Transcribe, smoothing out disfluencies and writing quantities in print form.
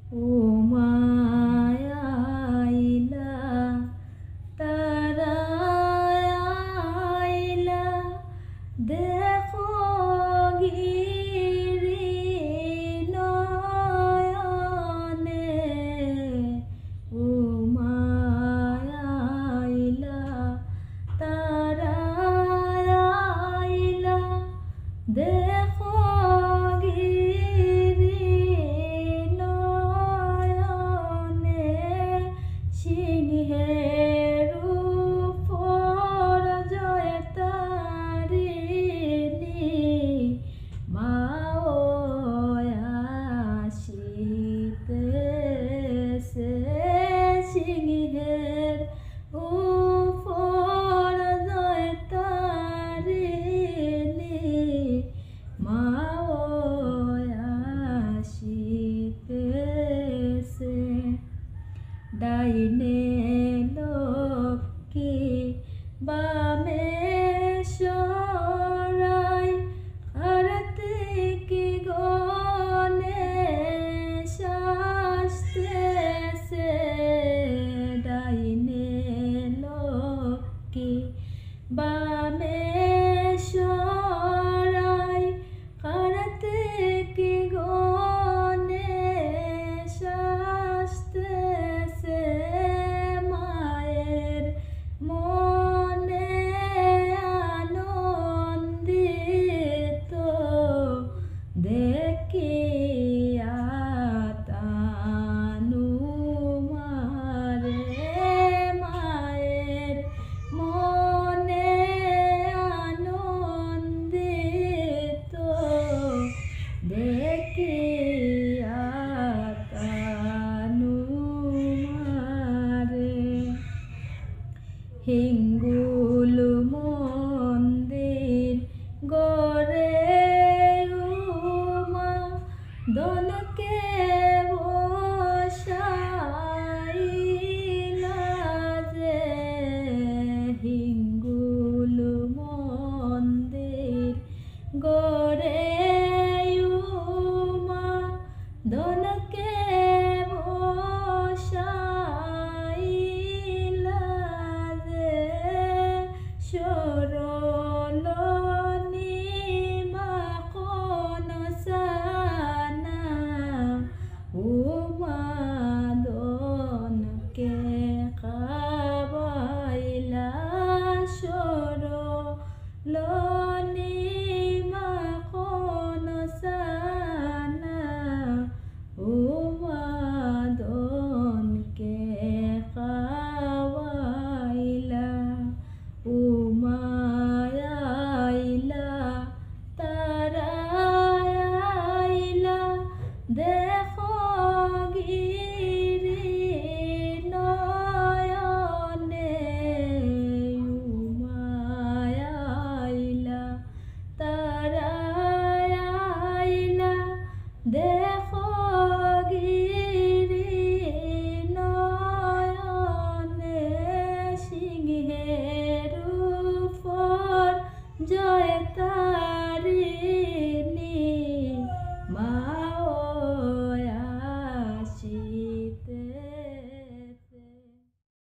ও মায়াইলা তারা আইলা দেখো গিরি নয়নে ও মায়াইলা তারা আইলা দেখো সিংহের উপর জয়তারিণী মাও আসিতেছে সিংহের উপর জয়তারিণী মাও আসিতেছে ডাইনে লক্ষ্মী বামে সরাই কার্তিক গণেশ আসতেছে ডাইনে লক্ষ্মী বামে সরাই কার্তিক গণেশ আসতেছে মায়ের মনে আনন্দিত দেখিয়া তানু মারে মায়ের মনে আনন্দিত দেখিয়া তানু মারে হিঙ্গুল মন্দির গড়ে উমা দনকে